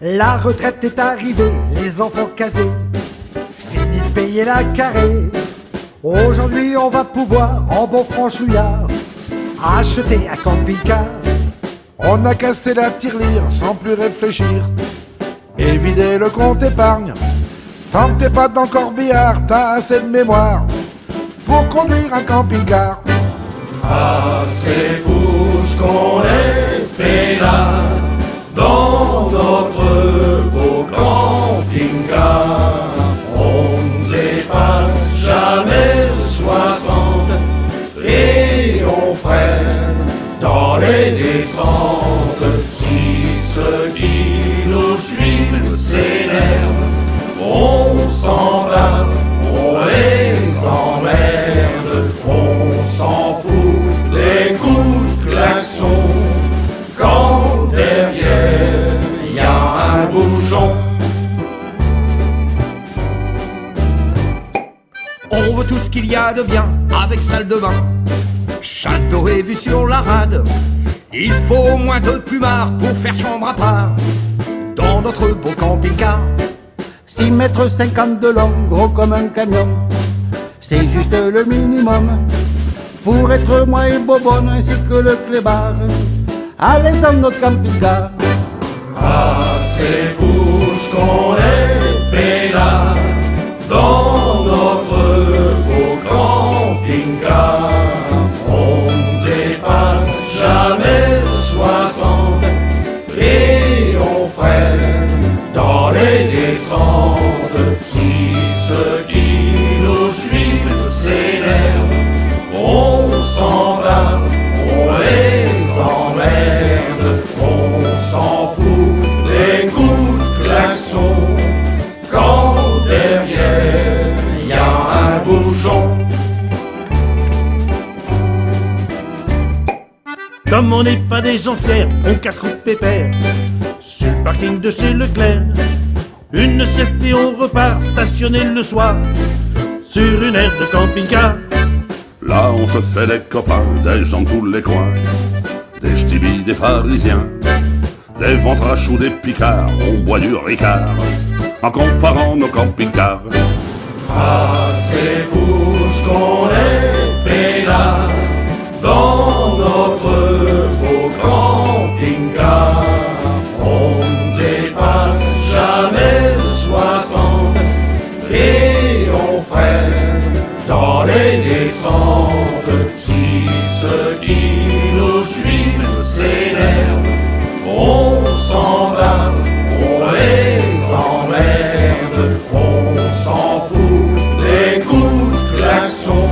La retraite est arrivée, les enfants casés, fini de payer la carré. Aujourd'hui on va pouvoir, en bon franchouillard, acheter un camping-car. On a cassé la tirelire sans plus réfléchir et vider le compte épargne. Tant que t'es pas dans le corbillard, t'as assez de mémoire pour conduire un camping-car. Ah, c'est fou ce qu'on est pédale dans notre beau camping-car. On ne dépasse jamais 60 et on freine dans les descentes. Si ceux qui nous suivent s'énervent, on s'en va, on les emmerde. On s'en fout des coups de klaxon quand derrière y a un bouchon. On veut tout ce qu'il y a de bien avec salle de bain, chasse dorée vue sur la rade. Il faut au moins 2 plumards pour faire chambre à part dans notre beau camping-car. 6 mètres 50 de long, gros comme un camion, c'est juste le minimum pour être moi et Bobonne ainsi que le clébard à l'aise dans notre camping-car. Ah, c'est fou ce qu'on est pédale dans notre beau camping-car. On ne dépasse jamais 60 et on freine dans les descentes. Si ceux qui nous suivent s'énervent, on s'en va, on les emmerde. On s'en fout des coups de klaxon quand derrière y a un bouchon. Comme on n'est pas des gens fiers, on casse route pépère sur le parking de chez Leclerc. Une sieste et on repart stationner le soir sur une aire de camping-car. Là on se fait des copains, des gens de tous les coins, des ch'tibis, des parisiens, des ventraches ou des picards. On boit du ricard en comparant nos camping-cars. Ah, c'est fou ce qu'on est pédale dans notre beau camping-car. On ne dépasse jamais 60 et on freine dans les descentes. Si ceux qui nous suivent s'énervent, on s'en va, on les emmerde. On s'en fout des coups de klaxon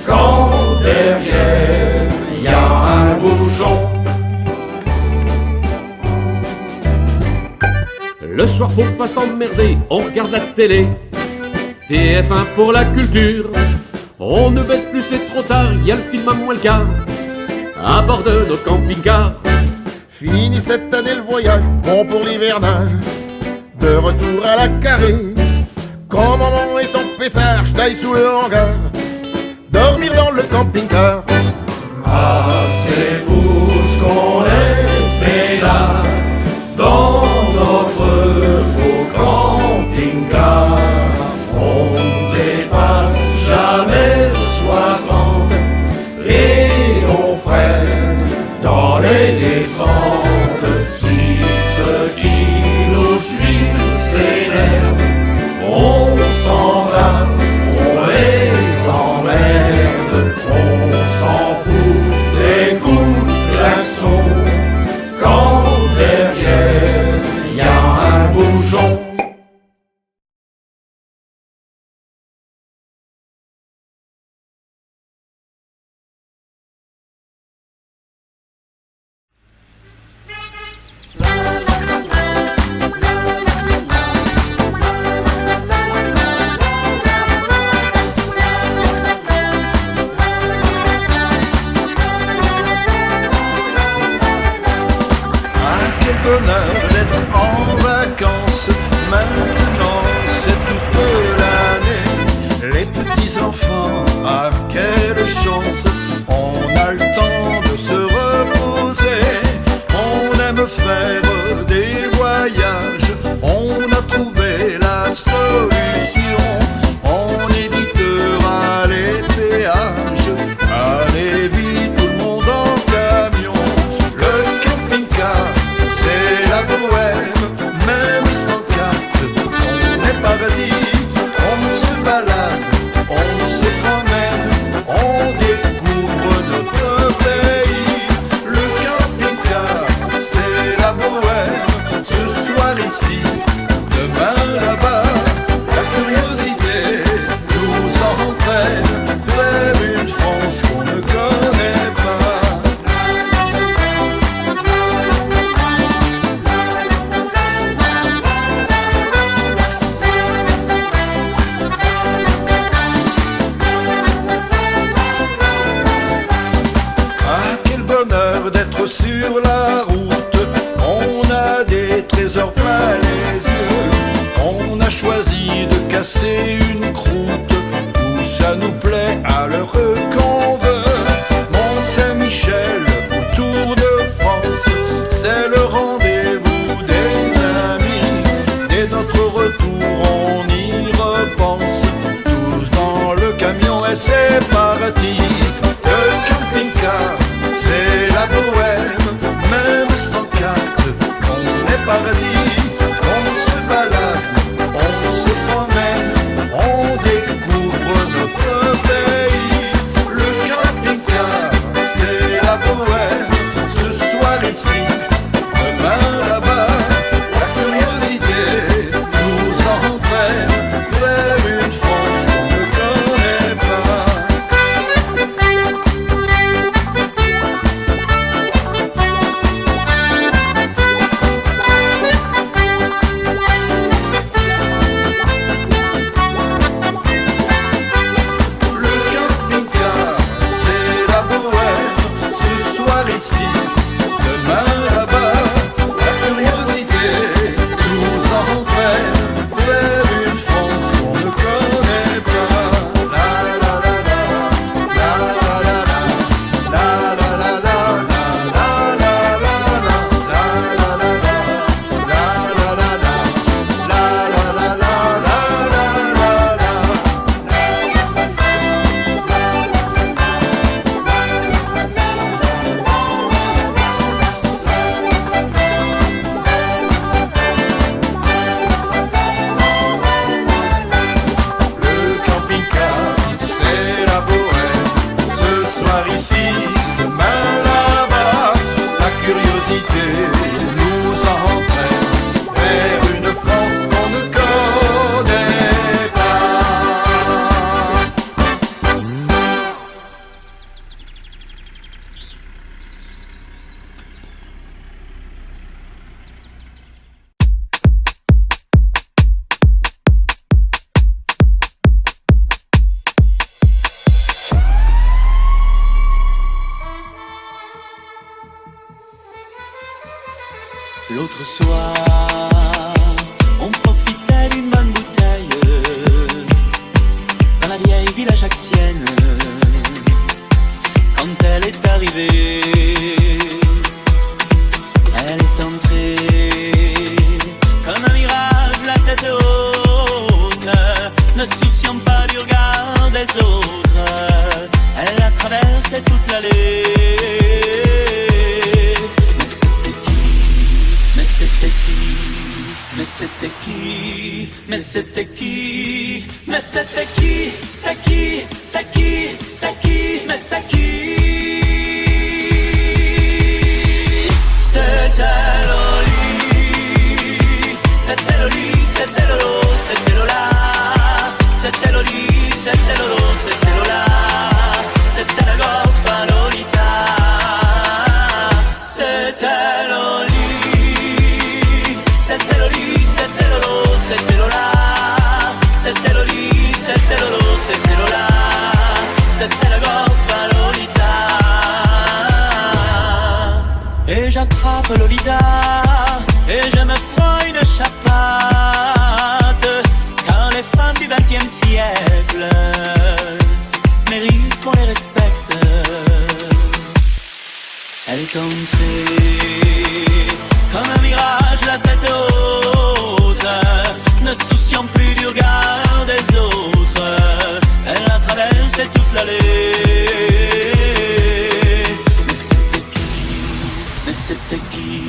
quand derrière y a un bouchon. Le soir pour pas s'emmerder, on regarde la télé, TF1 pour la culture. On ne baisse plus, c'est trop tard, y a le film à moins le quart à bord de nos camping-cars. Fini cette année le voyage, bon pour l'hivernage, de retour à la carrée. Quand maman est en pétard, je taille sous le hangar, dormir dans le camping-car. Ah, c'est fou ce qu'on est pédale dans notre beau camping-car. On ne dépasse jamais 60 et on freine dans les descentes. Si ceux qui nous suivent s'énervent, on s'en va, on les emmerde. On s'en fout des coups de klaxon bonheur d'être en vacances. Maintenant c'est toute l'année. Les petits enfants, ah quelle chance. On a le temps de se reposer. On aime faire des voyages. On a trouvé la solution. On évitera les péages. Allez vite tout le monde en camion. Le camping-car c'est la bohème. Même sans carte on est paradis. On se balade, on se promène, on découvre notre pays. Le camping-car c'est la bohème. Ce soir ici, demain là-bas. La curiosité nous entraîne vers une France qu'on ne connaît pas. Ah, quel bonheur d'être sur la route. On a des trésors plein les yeux. On a choisi de casser une croûte où ça nous plaît à l'heure qu'on veut. Mont-Saint-Michel ou Tour de France, c'est le rendez-vous des amis. Dès notre retour on y repense. Tous dans le camion et c'est parti. Le camping-car c'est la bohème. Même sans carte on est paradis. On se balade, on se promène, on découvre notre pays. Le camping-car c'est la bohème. Ce soir ici, demain là-bas. La curiosité nous entraîne vers une France qu'on ne connaît pas. Le camping-car c'est la bohème. Ce soir ici, demain là-bas. La curiosité nous entraîne vers une France qu'on ne connaît pas. La la la la, la la la la, la la la la, la la la la, la la la la, la la la la, la la la la, la la la la. Le camping-car c'est la bohème. Ce soir ici, demain là-bas. La curiosité nous entraîne vers une France qu'on ne connaît pas. L'autre soir, on profitait d'une bonne bouteille dans la vieille ville ajaxienne. Quand elle est arrivée, elle est entrée comme un mirage, la tête haute, ne souciant pas du regard des autres. Elle a traversé toute l'allée. Mais c'était qui? Mais c'était qui? Mais c'était qui? C'est qui? C'est qui? C'est qui? Mais c'est qui? C'était Loli. C'était Loli, c'était Lolo, c'était Lola. C'était Loli, c'était Lolo, c'était Lola. C'était la goffa Lolita. C'était Loli. C'était Loli, c'était Lolo, c'était Lola. C'était Loli, c'était Lolo, c'était Lola. C'était la goffa Lolita. Et j'attrape Lolita la tête haute, ne souciant plus du regard des autres. Elle a traversé toute l'allée. Mais c'était qui?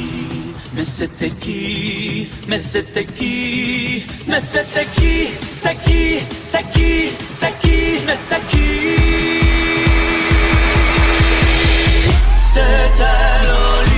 Mais c'était qui? Mais c'était qui? Mais c'était qui? C'est qui? C'est qui? C'est qui? Mais c'est qui? C'était